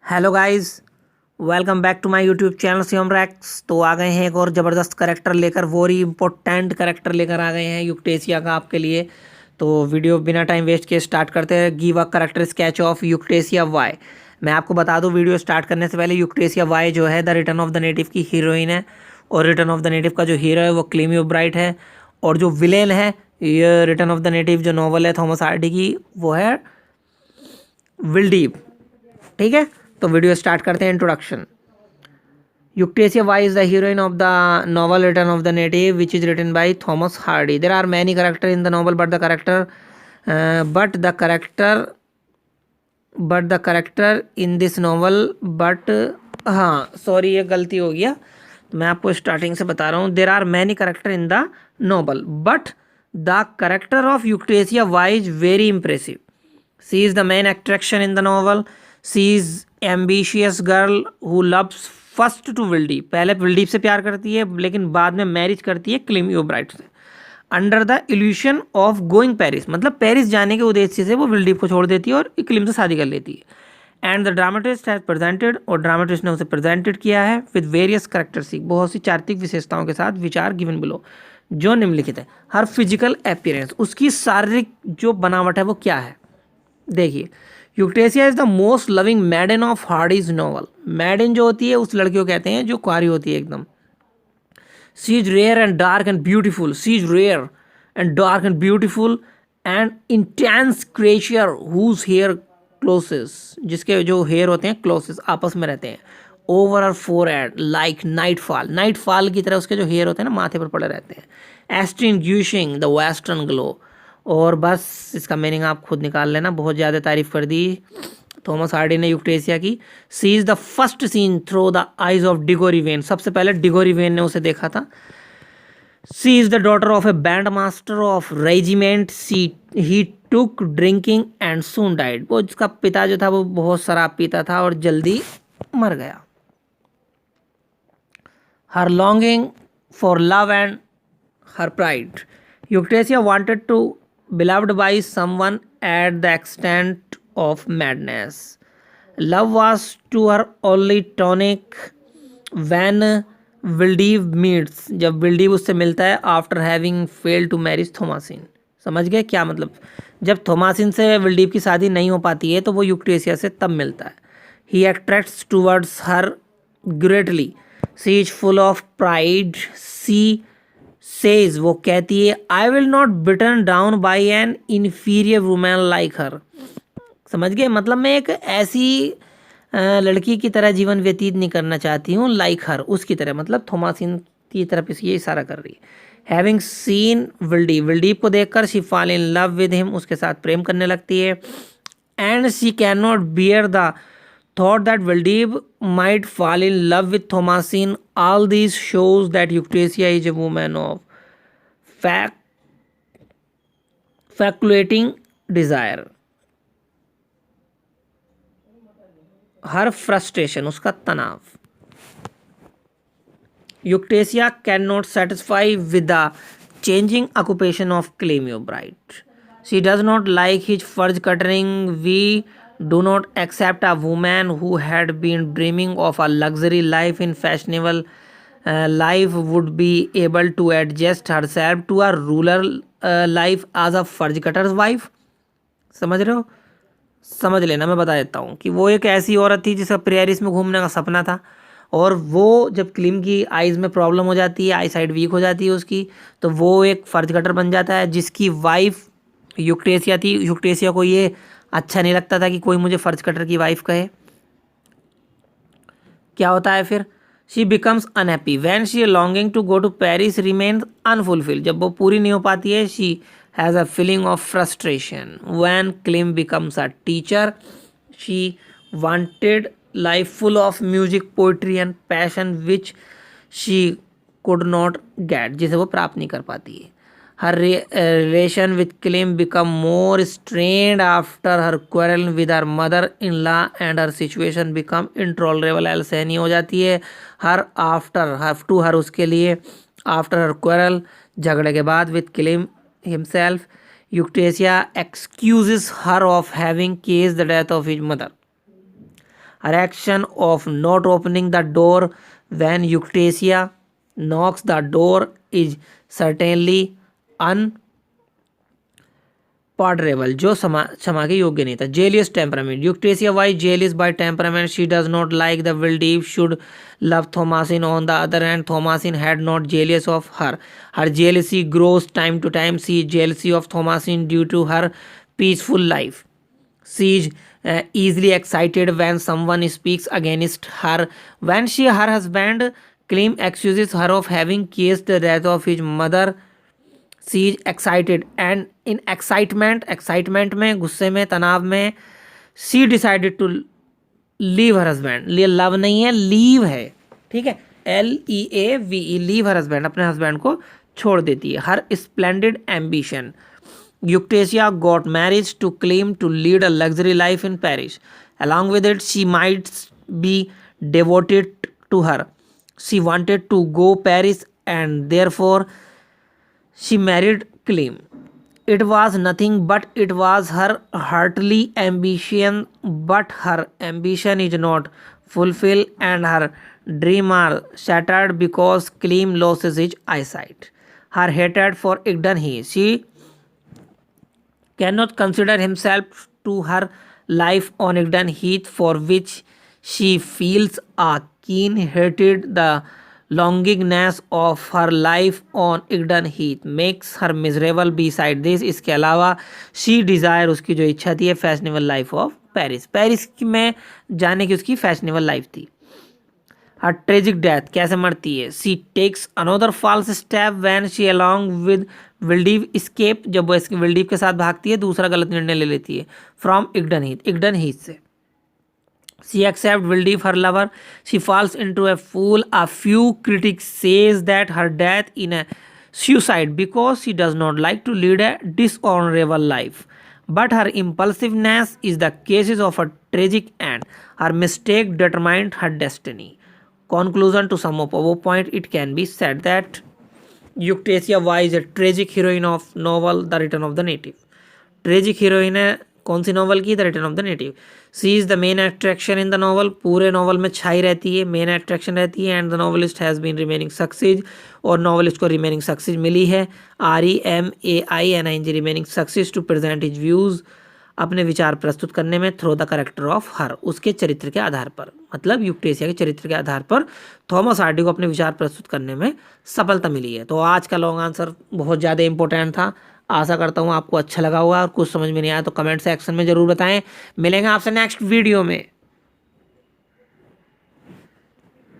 Hello guys, welcome back to my YouTube channel Shivam Rax. तो आ गए हैं एक और ज़बरदस्त करेक्टर लेकर, वोरी इम्पोर्टेंट करेक्टर लेकर आ गए हैं युक्टेशिया का आपके लिए। तो वीडियो बिना टाइम वेस्ट किए स्टार्ट करते हैं। Give a character sketch of Eustacia Vye. मैं आपको बता दूं, वीडियो स्टार्ट करने से पहले, युक्टेशिया वाई जो है the return of the native की हीरोइन है। और रिटर्न ऑफ द नेटिव का जो हीरो है वो क्लेमी ओब्राइट है। और जो विलेन है, ये रिटर्न ऑफ द नेटिव जो नॉवल है थॉमस हार्डी की, वो है विल्डीप। ठीक है, तो वीडियो स्टार्ट करते हैं। Introduction. Euctasia Y is the heroine of the novel Return of the Native, which is written by Thomas Hardy. There are many characters in the novel, but the character in this novel, but हाँ sorry, ये गलती हो गया। तो मैं आपको starting से बता रहा हूँ। There are many character in the novel, but the character of Eustacia Vye is very impressive. She is the main attraction in the novel. She is ambitious girl who loves first to विल्डीप. पहले विल्डीप से प्यार करती है, लेकिन बाद में marriage करती है क्लेमी ओब्राइट से, under the evolution of going Paris. मतलब पेरिस जाने के उद्देश्य से वो विल्डीप को छोड़ देती है और क्लेम से शादी कर लेती है. And the dramatist has presented, और ड्रामेटिस्ट ने उसे प्रेजेंटेड किया है विद वेरियस करेक्टरिस्टिक, बहुत सी चारित्रिक विशेषताओं के साथ, विच आर गिवन बिलो, जो निम्नलिखित है. हर फिजिकल अपीयरेंस, उसकी शारीरिक जो बनावट है वो क्या है, देखिए. Eustacia is the most loving maiden of Hardy's novel. Maiden जो होती है उस लड़की को कहते हैं जो कुआरी होती है एकदम. She is rare and dark and beautiful. She is rare and dark and beautiful and intense creature whose hair closes, जिसके जो हेयर होते हैं क्लोसेस आपस में रहते हैं, ओवर और forehead like night fall. Night fall की तरह उसके जो हेयर होते हैं ना माथे पर पड़े रहते हैं. एस्टिंग्यूशिंग द वेस्टर्न ग्लो. और बस इसका मीनिंग आप खुद निकाल लेना. बहुत ज़्यादा तारीफ कर दी थॉमस हार्डी ने यूक्टेशिया की. She is the first seen through the eyes of Diggory Venn. सबसे पहले डिगोरी वेन ने उसे देखा था. She is the daughter of a band master of regiment. He took drinking and soon died. वो जिसका पिता जो था वो बहुत शराब पीता था और जल्दी मर गया. Her longing for love and her pride. Euctasia wanted to beloved by someone at the extent of madness. Love was to her only tonic when Vildiv meets. जब विल्डीव उससे मिलता है after having failed to marriage Thomasin. समझ गए क्या मतलब? जब थोमासिन से विल्डीव की शादी नहीं हो पाती है तो वो यूक्टेशिया से तब मिलता है. He attracts towards her greatly. She is full of pride. She says, वो कहती है, I will not beaten down by an inferior women like her. समझ गए मतलब? मैं एक ऐसी लड़की की तरह जीवन व्यतीत नहीं करना चाहती हूँ लाइक हर, उसकी तरह. मतलब थोमासिन की तरफ ये इशारा कर रही है. Having scene विल्डीप. विल्डीप को देखकर she fall in love with him, उसके साथ प्रेम करने लगती है. And she can not bear the thought that Vildeep might fall in love with Thomasin. All these shows that Euctasia is a woman of faculating desire. Her frustration, उसका तनाव. Euctasia cannot satisfy with the changing occupation of Clemmy O'Brien. She does not like his fudge cutting. We do not accept a woman who had been dreaming of a luxury life in fashionable life would be able to adjust herself to a rural life as a fudge cutter's wife. समझ रहे हो? समझ लेना, मैं बता देता हूँ कि वो एक ऐसी औरत थी जिसका प्रेरिस में घूमने का सपना था, और वो जब क्लीम की आइज़ में प्रॉब्लम हो जाती है, आई साइड वीक हो जाती है उसकी, तो वो एक फर्ज कटर बन जाता है, जिसकी वाइफ यूक्टेशिया थी. यूक्टेशिया को ये अच्छा नहीं लगता था कि कोई मुझे फर्ज कटर की वाइफ कहे. क्या होता है फिर? She becomes unhappy when she longing to go to Paris remains unfulfilled. जब वो पूरी नहीं हो पाती है, she has a feeling of frustration. When Clym becomes a teacher, she wanted life full of music, poetry and passion which she could not get, जिसे वो प्राप्त नहीं कर पाती है. Her relation with Clem become more strained after her quarrel with her mother-in-law and her situation become intolerable. अलसहनी हो जाती है. Her उसके लिए after her quarrel, झगड़े के बाद, with Clem himself, Euctasia excuses her of having caused the death of his mother. Her action of not opening the door when Euctasia knocks the door is certainly unpardonable, जो क्षमा के योग्य नहीं था. Jealous temperament. Euctasia was jealous by temperament. She does not like the Valdiv should love Thomasin. On the other hand, Thomasin had not jealous of her. Her jealousy grows time to time. She is jealousy of Thomasin due to her peaceful life. She is easily excited when someone speaks against her. When her husband Clem accuses her of having caused the death of his mother, she is excited and in excitement में, गुस्से में, तनाव में, she decided to leave her husband. ये love नहीं है, leave है. ठीक है, LEAVE, लीव हर हस्बैंड, अपने हस्बैंड को छोड़ देती है. Her splendid ambition. Euctasia got married to claim to lead a luxury life in Paris. Along with it, she might be devoted to her. She wanted to go Paris and therefore she married Clem. It was nothing but it was her heartly ambition, but her ambition is not fulfilled and her dreams are shattered because Clem loses his eyesight. Her hatred for Igdan he. She cannot consider himself to her life on Igdan Heath, for which she feels a keen hatred. The longingness of her life on Igdan Heath makes her miserable. Beside this, इसके अलावा she desire, उसकी जो इच्छा थी, fashionable life of Paris. Paris में जाने की उसकी फैशनेबल लाइफ थी. हर ट्रेजिक डेथ, कैसे मरती है. She takes another false step when she along with Wildeve escape, जब वो इसके विल्डीव के साथ भागती है दूसरा गलत निर्णय ले लेती है. फ्रॉम इग्डन हीथ से. She accept Wildeve her lover. She falls into a fool. A few critics says that her death in a suicide because she does not like to lead a dishonorable life. But her impulsiveness is the cases of a tragic end. Her mistake determined her destiny. Conclusion to sum up our point, it can be said that Euctasia was a tragic heroine of novel The Return of the Native. Tragic heroine है कौन सी novel की, the return of the native. She is the main attraction in the novel. पूरे novel में छाई रहती है, main attraction रहती है. And the novelist has been remaining success, और नॉवलिस्ट को रिमेनिंग सक्सेस मिली है. REMAINING remaining success to present his views, अपने विचार प्रस्तुत करने में through the character of her, उसके चरित्र के आधार पर, मतलब यूक्टेसिया के चरित्र के आधार पर थॉमस हार्डी को अपने विचार प्रस्तुत करने में सफलता मिली है. तो आज का लॉन्ग आंसर बहुत ज़्यादा इंपॉर्टेंट था. आशा करता हूँ आपको अच्छा लगा होगा, और कुछ समझ में नहीं आया तो कमेंट सेक्शन में ज़रूर बताएं. मिलेंगे आपसे नेक्स्ट वीडियो में.